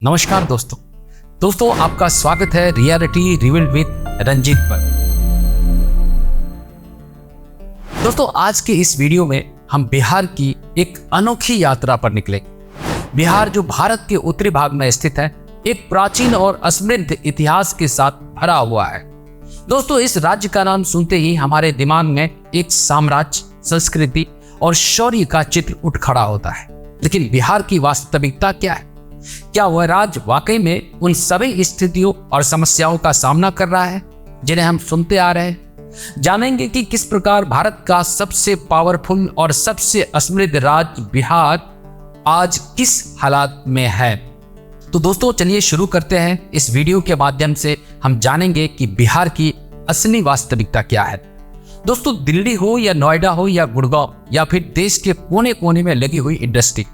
नमस्कार दोस्तों आपका स्वागत है रियलिटी रिवील्ड विद रंजीत पर। दोस्तों आज के इस वीडियो में हम बिहार की एक अनोखी यात्रा पर निकले। बिहार जो भारत के उत्तरी भाग में स्थित है, एक प्राचीन और समृद्ध इतिहास के साथ भरा हुआ है। दोस्तों इस राज्य का नाम सुनते ही हमारे दिमाग में एक साम्राज्य, संस्कृति और शौर्य का चित्र उठ खड़ा होता है। लेकिन बिहार की वास्तविकता क्या है? क्या वह राज्य वाकई में उन सभी स्थितियों और समस्याओं का सामना कर रहा है जिन्हें हम सुनते आ रहे हैं? जानेंगे कि किस प्रकार भारत का सबसे पावरफुल और सबसे समृद्ध राज्य बिहार आज किस हालात में है। तो दोस्तों चलिए शुरू करते हैं। इस वीडियो के माध्यम से हम जानेंगे कि बिहार की असली वास्तविकता क्या है। दोस्तों दिल्ली हो या नोएडा हो या गुड़गांव या फिर देश के कोने कोने में लगी हुई इंडस्ट्री,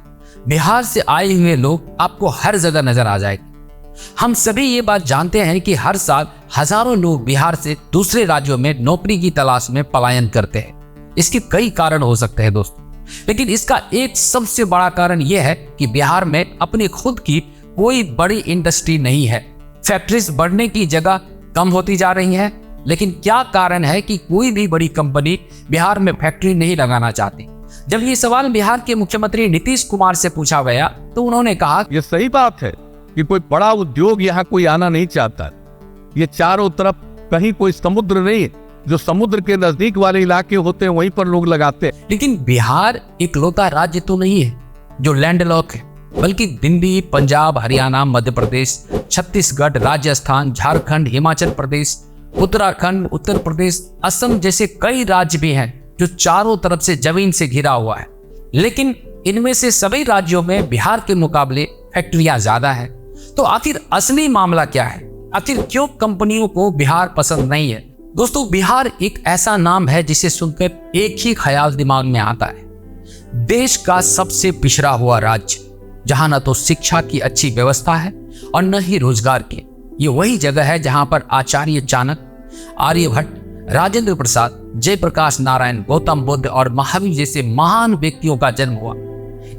बिहार से आए हुए लोग आपको हर जगह नजर आ जाएंगे। हम सभी ये बात जानते हैं कि हर साल हजारों लोग बिहार से दूसरे राज्यों में नौकरी की तलाश में पलायन करते हैं। इसके कई कारण हो सकते हैं दोस्तों, लेकिन इसका एक सबसे बड़ा कारण यह है कि बिहार में अपनी खुद की कोई बड़ी इंडस्ट्री नहीं है। फैक्ट्रीज बढ़ने की जगह कम होती जा रही है। लेकिन क्या कारण है कि कोई भी बड़ी कंपनी बिहार में फैक्ट्री नहीं लगाना चाहती? जब ये सवाल बिहार के मुख्यमंत्री नीतीश कुमार से पूछा गया तो उन्होंने कहा, ये सही बात है कि कोई बड़ा उद्योग यहाँ कोई आना नहीं चाहता। ये चारों तरफ कहीं कोई समुद्र नहीं है, जो समुद्र के नजदीक वाले इलाके होते हैं वहीं पर लोग लगाते हैं। लेकिन बिहार इकलौता राज्य तो नहीं है जो लैंडलॉक है, बल्कि दिल्ली, पंजाब, हरियाणा, मध्य प्रदेश, छत्तीसगढ़, राजस्थान, झारखंड, हिमाचल प्रदेश, उत्तराखंड, उत्तर प्रदेश, असम जैसे कई राज्य भी हैं जो चारों तरफ से जमीन से घिरा हुआ है। लेकिन इनमें से सभी राज्यों में बिहार के मुकाबले फैक्ट्रियां ज्यादा हैं। तो आखिर असली मामला क्या है? आखिर क्यों कंपनियों को बिहार पसंद नहीं है? दोस्तों बिहार एक ऐसा नाम है जिसे सुनकर एक ही ख्याल दिमाग में आता है, देश का सबसे पिछड़ा हुआ राज्य, जहां न तो शिक्षा की अच्छी व्यवस्था है और न ही रोजगार की। ये वही जगह है जहां पर आचार्य चाणक्य, आर्यभट्ट, राजेंद्र प्रसाद, जयप्रकाश नारायण, गौतम बुद्ध और महावीर जैसे महान व्यक्तियों का जन्म हुआ।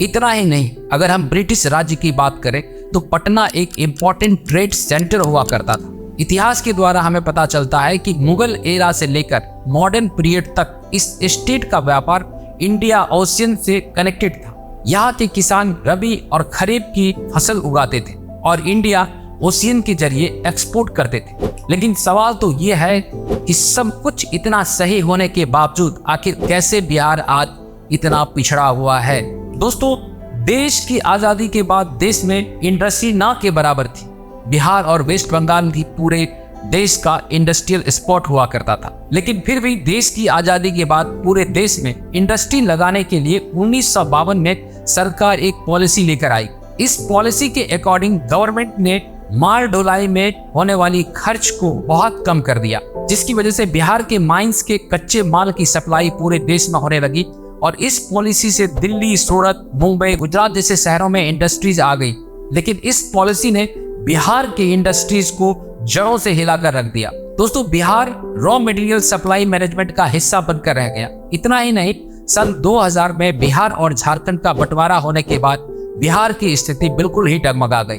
इतना ही नहीं, अगर हम ब्रिटिश राज्य की बात करें तो पटना एक इंपॉर्टेंट ट्रेड सेंटर हुआ करता था। इतिहास के द्वारा हमें पता चलता है कि मुगल एरा से लेकर मॉडर्न पीरियड तक इस स्टेट का व्यापार इंडिया ओशियन से कनेक्टेड था। यहाँ के किसान रबी और खरीफ की फसल उगाते थे और इंडिया ओशियन के जरिए एक्सपोर्ट करते थे। लेकिन सवाल तो यह है कि सब कुछ इतना सही होने के बावजूद आखिर कैसे बिहार आज इतना पिछड़ा हुआ है? दोस्तों देश की आजादी के बाद देश में इंडस्ट्री ना के बराबर थी। बिहार और वेस्ट बंगाल भी पूरे देश का इंडस्ट्रियल स्पॉट हुआ करता था। लेकिन फिर भी देश की आजादी के बाद पूरे देश में इंडस्ट्री लगाने के लिए 1952 में सरकार एक पॉलिसी लेकर आई। इस पॉलिसी के अकॉर्डिंग गवर्नमेंट ने माल ढुलाई में होने वाली खर्च को बहुत कम कर दिया, जिसकी वजह से बिहार के माइंस के कच्चे माल की सप्लाई पूरे देश में होने लगी। और इस पॉलिसी से दिल्ली, सूरत, मुंबई, गुजरात जैसे शहरों में इंडस्ट्रीज आ गई। लेकिन इस पॉलिसी ने बिहार के इंडस्ट्रीज को जड़ों से हिलाकर रख दिया। दोस्तों Bihar raw material supply management का हिस्सा बनकर रह गया। इतना ही नहीं, सन 2000 में बिहार और झारखंड का बंटवारा होने के बाद बिहार की स्थिति बिल्कुल ही डगमगा गई,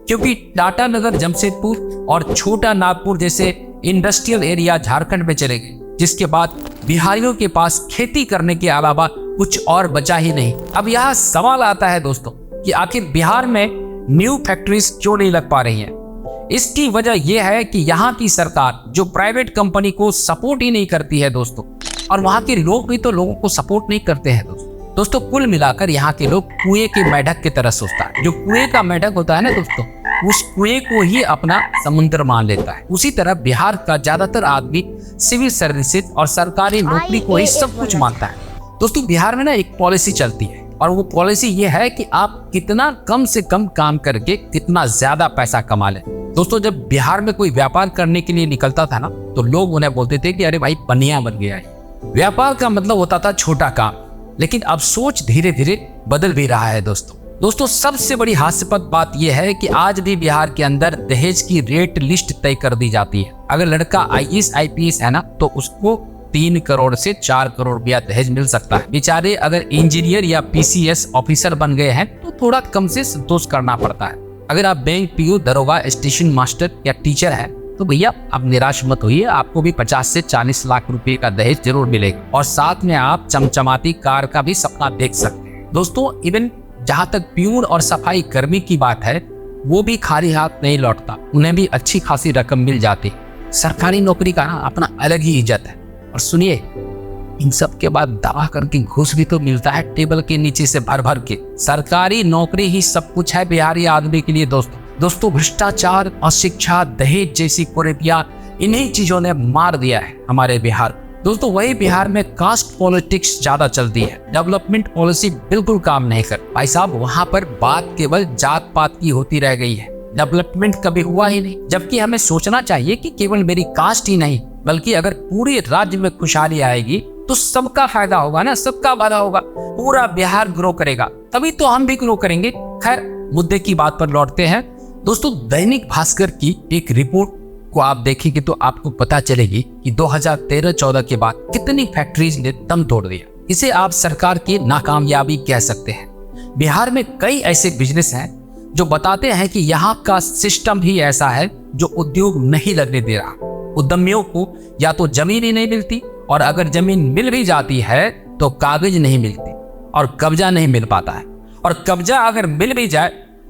क्योंकि टाटा नगर, जमशेदपुर और छोटा नागपुर जैसे इंडस्ट्रियल एरिया झारखंड में चले गए, जिसके बाद बिहारियों के पास खेती करने के अलावा कुछ और बचा ही नहीं। अब यहाँ सवाल आता है दोस्तों कि आखिर बिहार में न्यू फैक्ट्रीज क्यों नहीं लग पा रही हैं? इसकी वजह यह है कि यहाँ की सरकार जो प्राइवेट कंपनी को सपोर्ट ही नहीं करती है दोस्तों, और वहाँ के लोग भी तो लोगों को सपोर्ट नहीं करते हैं दोस्तों। कुल मिलाकर यहाँ के लोग कुएं के मेढक की तरह सोचता है। जो कुएं का मेढक होता है ना दोस्तों, उस कुएं को ही अपना समुद्र मान लेता है। उसी तरह बिहार का ज्यादातर आदमी सिविल सर्विसेज और सरकारी नौकरी को ही सब कुछ मानता है। दोस्तों बिहार में ना एक पॉलिसी चलती है, और वो पॉलिसी ये है कि आप कितना कम से कम काम करके कितना ज्यादा पैसा कमा लें। दोस्तों जब बिहार में कोई व्यापार करने के लिए निकलता था ना, तो लोग उन्हें बोलते थे कि अरे भाई बनिया बन गया है। व्यापार का मतलब होता था छोटा काम। लेकिन अब सोच धीरे धीरे बदल भी रहा है दोस्तों सबसे बड़ी हास्यास्पद बात यह है कि आज भी बिहार के अंदर दहेज की रेट लिस्ट तय कर दी जाती है। अगर लड़का IAS IPS है ना, तो उसको 3 करोड़ से 4 करोड़ रुपया दहेज मिल सकता है। बेचारे अगर इंजीनियर या PCS ऑफिसर बन गए हैं तो थोड़ा कम से संतोष करना पड़ता है। अगर आप बैंक पीओ, दरोगा, स्टेशन मास्टर या टीचर हैं तो भैया आप निराश मत होइए, आपको भी 50 से 40 लाख रुपए का दहेज जरूर मिलेगा और साथ में आप चमचमाती कार का भी सपना देख सकते हैं। दोस्तों इवन जहां तक प्यून और सफाई कर्मी की बात है, वो भी खाली हाथ नहीं लौटता, उन्हें भी अच्छी खासी रकम मिल जाती है। सरकारी नौकरी का ना अपना अलग ही इज्जत है। और सुनिए, इन सब के बाद दवा करके घूस भी तो मिलता है टेबल के नीचे से भर भर के। सरकारी नौकरी ही सब कुछ है बिहारी आदमी के लिए दोस्तों भ्रष्टाचार, अशिक्षा, दहेज जैसी कुरीतियां, इन्हीं चीजों ने मार दिया है हमारे बिहार। दोस्तों वही बिहार में कास्ट पॉलिटिक्स ज्यादा चलती है, डेवलपमेंट पॉलिसी बिल्कुल काम नहीं कर। भाई साहब वहां पर बात केवल जात पात की होती रह गई है, डेवलपमेंट कभी हुआ ही नहीं। जबकि हमें सोचना चाहिए कि केवल मेरी कास्ट ही नहीं, बल्कि अगर पूरे राज्य में खुशहाली आएगी तो सबका फायदा होगा ना, सबका भला होगा, पूरा बिहार ग्रो करेगा, तभी तो हम भी ग्रो करेंगे। खैर मुद्दे की बात पर लौटते हैं। दोस्तों दैनिक भास्कर की एक रिपोर्ट को आप देखेंगे तो आपको पता चलेगी कि 2013-14 के बाद कितनी फैक्ट्रीज ने दम तोड़ दिया। इसे आप सरकार की नाकामयाबी कह सकते हैं। बिहार में कई ऐसे बिजनेस हैं जो बताते हैं कि यहाँ का सिस्टम ही ऐसा है जो उद्योग नहीं लगने दे रहा। उद्यमियों को या तो जमीन ही नहीं मिलती, और अगर जमीन मिल भी जाती है तो कागज नहीं मिलती और कब्जा नहीं मिल पाता है, और कब्जा अगर मिल भी जाए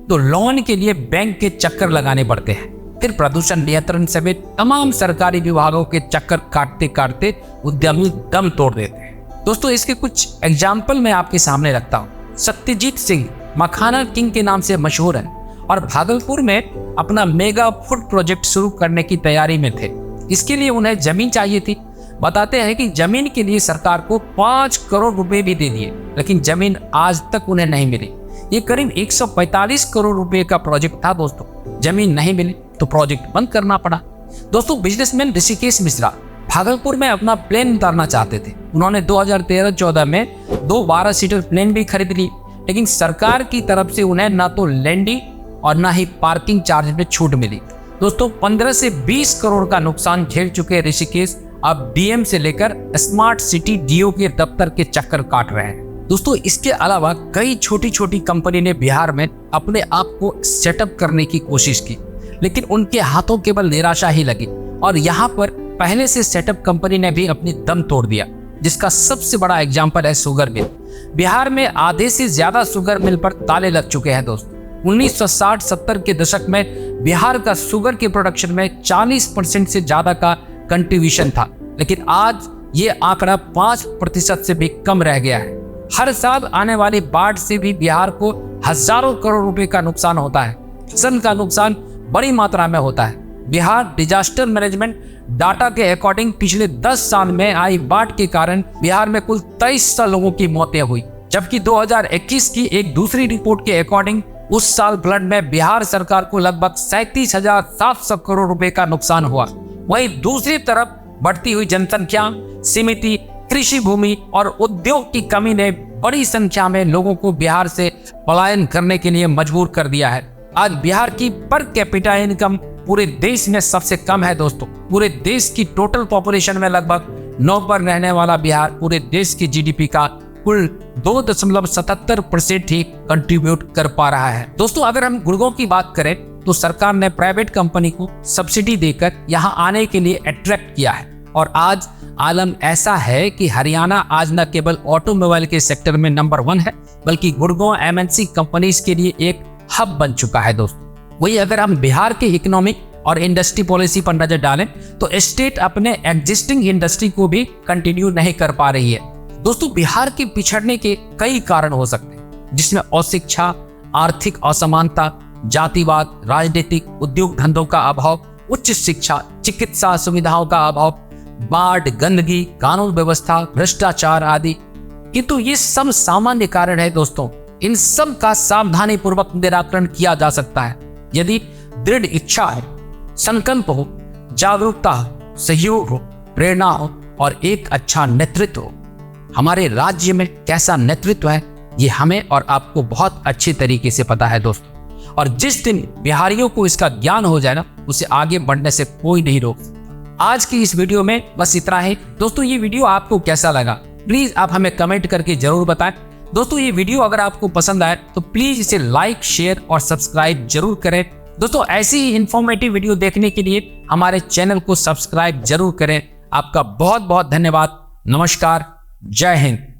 तो लोन के लिए बैंक के चक्कर लगाने पड़ते हैं। फिर प्रदूषण नियंत्रण समेत तमाम सरकारी विभागों के चक्कर काटते काटते उद्यमी दम तोड़ देते हैं। दोस्तों इसके कुछ एग्जाम्पल मैं आपके सामने रखता हूँ। सत्यजीत सिंह मखाना किंग के नाम से मशहूर है और भागलपुर में अपना मेगा फूड प्रोजेक्ट शुरू करने की तैयारी में थे। इसके लिए उन्हें जमीन चाहिए थी। बताते हैं कि जमीन के लिए सरकार को 5 करोड़ रुपए भी दे दिए, लेकिन जमीन आज तक उन्हें नहीं मिली। ये करीब 145 करोड़ रुपए का प्रोजेक्ट था दोस्तों। जमीन नहीं मिली तो प्रोजेक्ट बंद करना पड़ा। दोस्तों बिजनेसमैन ऋषिकेश मिश्रा भागलपुर में अपना प्लेन उतारना चाहते थे। उन्होंने 2013-14 में 2 12 सीटर प्लेन भी खरीद ली, लेकिन सरकार की तरफ से उन्हें ना तो लैंडिंग और ना ही पार्किंग चार्ज में छूट मिली। दोस्तों 15 से 20 करोड़ का नुकसान झेल चुके ऋषिकेश अब डीएम से लेकर स्मार्ट सिटी डीओ के दफ्तर के चक्कर काट रहे हैं। दोस्तों इसके अलावा कई छोटी छोटी कंपनी ने बिहार में अपने आप को सेटअप करने की कोशिश की, लेकिन उनके हाथों केवल निराशा ही लगी और यहाँ पर पहले से सेटअप कंपनी ने भी अपनी दम तोड़ दिया, जिसका सबसे बड़ा एग्जाम्पल है शुगर मिल। बिहार में आधे से ज्यादा शुगर मिल पर ताले लग चुके हैं दोस्तों। 1960-70 के दशक में बिहार का शुगर के प्रोडक्शन में 40% से ज्यादा का कंट्रीब्यूशन था, लेकिन आज ये आंकड़ा 5% से भी कम रह गया है। हर साल आने वाली बाढ़ से भी बिहार को हजारों करोड़ रुपए का नुकसान होता है। फसल का नुकसान बड़ी मात्रा में होता है। बिहार डिजास्टर मैनेजमेंट डाटा के अकॉर्डिंग पिछले 10 साल में आई बाढ़ के कारण बिहार में कुल 23 लोगों की मौतें हुई, जबकि 2021 की एक दूसरी रिपोर्ट के अकॉर्डिंग उस साल फ्लड में बिहार सरकार को लगभग 37,700 करोड़ रुपए का नुकसान हुआ। वहीं दूसरी तरफ बढ़ती हुई जनसंख्या, सीमित कृषि भूमि और उद्योग की कमी ने बड़ी संख्या में लोगों को बिहार से पलायन करने के लिए मजबूर कर दिया है। आज बिहार की पर कैपिटा इनकम पूरे देश में सबसे कम है दोस्तों। पूरे देश की टोटल पॉपुलेशन में लगभग 9 पर रहने वाला बिहार पूरे देश की जीडीपी का कुल 2.77% ही कंट्रीब्यूट कर पा रहा है। दोस्तों अगर हम गुड़गांव की बात करें तो सरकार ने प्राइवेट कंपनी को सब्सिडी देकर यहां आने के लिए अट्रैक्ट किया है और आज आलम ऐसा है कि हरियाणा आज न केवल ऑटोमोबाइल के सेक्टर में नंबर 1 है, बल्कि गुड़गांव एमएनसी कंपनीज के लिए एक हब बन चुका है दोस्तों। वही अगर हम बिहार के इकोनॉमिक और इंडस्ट्री पॉलिसी पर नजर डालें तो स्टेट अपने एग्जिस्टिंग इंडस्ट्री को भी कंटिन्यू नहीं कर पा रही है। दोस्तों बिहार के पिछड़ने के कई कारण हो सकते हैं, जिसमें अशिक्षा, आर्थिक असमानता, जातिवाद, राजनीतिक, उद्योग धंधों का अभाव, उच्च शिक्षा, चिकित्सा सुविधाओं का अभाव, बाढ़, गंदगी, कानून व्यवस्था, भ्रष्टाचार आदि। किंतु ये सब सामान्य कारण है दोस्तों। इन सब का सावधानी पूर्वक निराकरण किया जा सकता है यदि दृढ़ इच्छा है, संकल्प हो, जागरूकता हो, सहयोग हो, प्रेरणा हो और एक अच्छा नेतृत्व हो। हमारे राज्य में कैसा नेतृत्व है ये हमें और आपको बहुत अच्छे तरीके से पता है दोस्तों, और जिस दिन बिहारियों को इसका ज्ञान हो जाए ना, उसे आगे बढ़ने से कोई नहीं रोक सकता। आज की इस वीडियो में बस इतना ही दोस्तों। ये वीडियो आपको कैसा लगा प्लीज आप हमें कमेंट करके जरूर बताएं। दोस्तों ये वीडियो अगर आपको पसंद आए तो प्लीज इसे लाइक, शेयर और सब्सक्राइब जरूर करें। दोस्तों ऐसी ही इंफॉर्मेटिव वीडियो देखने के लिए हमारे चैनल को सब्सक्राइब जरूर करें। आपका बहुत बहुत धन्यवाद। नमस्कार। जय हिंद।